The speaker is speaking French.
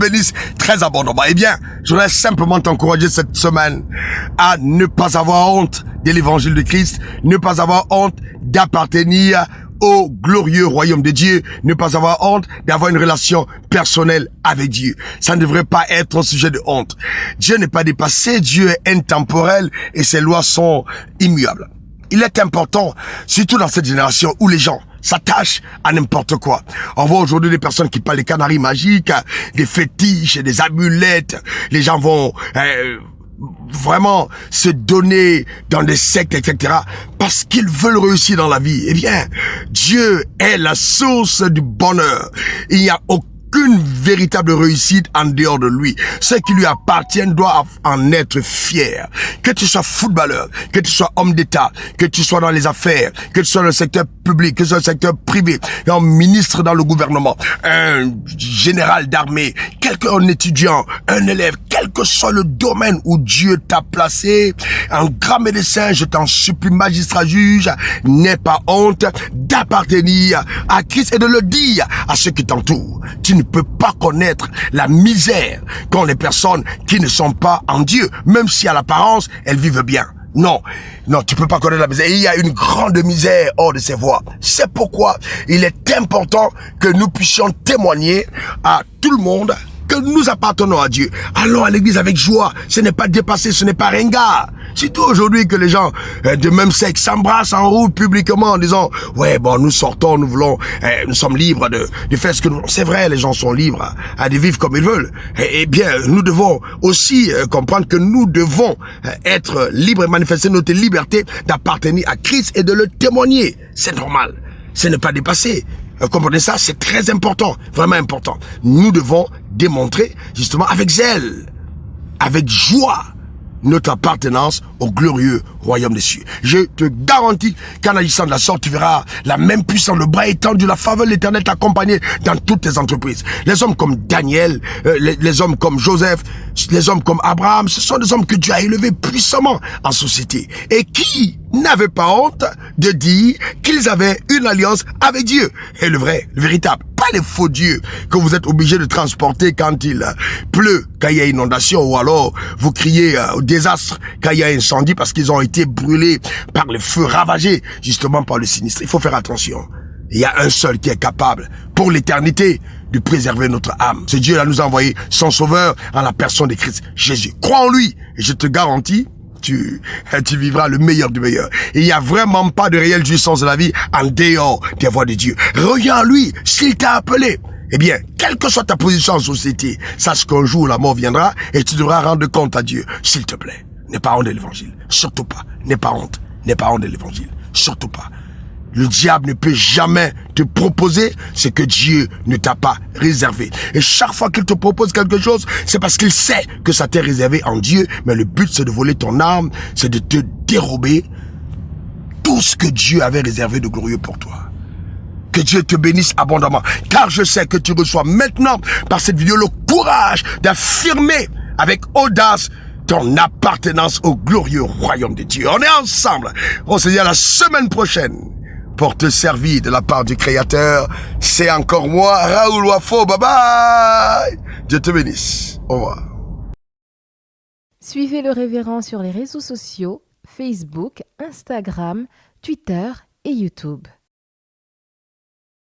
bénisse très abondamment. Eh bien, je voudrais simplement t'encourager cette semaine à ne pas avoir honte de l'évangile de Christ, ne pas avoir honte d'appartenir au glorieux royaume de Dieu, ne pas avoir honte d'avoir une relation personnelle avec Dieu. Ça ne devrait pas être un sujet de honte. Dieu n'est pas dépassé, Dieu est intemporel et ses lois sont immuables. Il est important, surtout dans cette génération où les gens s'attachent à n'importe quoi. On voit aujourd'hui des personnes qui parlent des canaris magiques, des fétiches, des amulettes. Les gens vont vraiment se donner dans des sectes, etc. parce qu'ils veulent réussir dans la vie. Eh bien, Dieu est la source du bonheur. Il n'y a aucune véritable réussite en dehors de lui. Ceux qui lui appartiennent doivent en être fiers. Que tu sois footballeur, que tu sois homme d'État, que tu sois dans les affaires, que tu sois dans le secteur public, que tu sois dans le secteur privé, un ministre dans le gouvernement, un général d'armée, un étudiant, un élève, quel que soit le domaine où Dieu t'a placé, un grand médecin, je t'en supplie, magistrat, juge, n'aie pas honte d'appartenir à Christ et de le dire à ceux qui t'entourent. Tu ne peux pas connaître la misère qu'ont les personnes qui ne sont pas en Dieu, même si à l'apparence, elles vivent bien. Non, tu peux pas connaître la misère. Il y a une grande misère hors de ces voies. C'est pourquoi il est important que nous puissions témoigner à tout le monde que nous appartenons à Dieu. Allons à l'église avec joie. Ce n'est pas dépassé, ce n'est pas ringard. Surtout aujourd'hui que les gens de même sexe s'embrassent en route publiquement en disant « Ouais, bon, nous sortons, nous voulons, nous sommes libres de faire ce que nous voulons. » C'est vrai, les gens sont libres à de vivre comme ils veulent. Eh bien, nous devons aussi comprendre que nous devons être libres et manifester notre liberté d'appartenir à Christ et de le témoigner. C'est normal. Ce n'est pas dépassé. Comprenez ça, c'est très important, vraiment important. Nous devons démontrer justement avec zèle, avec joie, notre appartenance au glorieux royaume des cieux. Je te garantis qu'en agissant de la sorte, tu verras la même puissance, le bras étendu, la faveur de l'Éternel t'accompagner dans toutes tes entreprises. Les hommes comme Daniel, les hommes comme Joseph, les hommes comme Abraham, ce sont des hommes que Dieu a élevés puissamment en société et qui n'avaient pas honte de dire qu'ils avaient une alliance avec Dieu. Et le vrai, le véritable, pas les faux dieux que vous êtes obligés de transporter quand il pleut, quand il y a inondation, ou alors vous criez au désastre quand il y a incendie parce qu'ils ont été brûlés par le feu, ravagés justement par le sinistre. Il faut faire attention. Il y a un seul qui est capable pour l'éternité de préserver notre âme. Ce Dieu-là nous a envoyé son sauveur en la personne de Christ Jésus. Crois en lui et je te garantis tu vivras le meilleur du meilleur. Il n'y a vraiment pas de réelle jouissance de la vie en dehors des voies de Dieu. Regarde lui, s'il t'a appelé. Eh bien, quelle que soit ta position en société, sache qu'un jour la mort viendra et tu devras rendre compte à Dieu. S'il te plaît, n'aie pas honte de l'évangile. Surtout pas. N'aie pas honte de l'évangile. Surtout pas. Le diable ne peut jamais te proposer ce que Dieu ne t'a pas réservé. Et chaque fois qu'il te propose quelque chose, c'est parce qu'il sait que ça t'est réservé en Dieu. Mais le but, c'est de voler ton âme, c'est de te dérober tout ce que Dieu avait réservé de glorieux pour toi. Que Dieu te bénisse abondamment. Car je sais que tu reçois maintenant, par cette vidéo, le courage d'affirmer avec audace ton appartenance au glorieux royaume de Dieu. On est ensemble. On se dit à la semaine prochaine pour te servir de la part du Créateur. C'est encore moi, Raoul Wafo. Bye bye. Dieu te bénisse. Au revoir. Suivez le révérend sur les réseaux sociaux, Facebook, Instagram, Twitter et YouTube.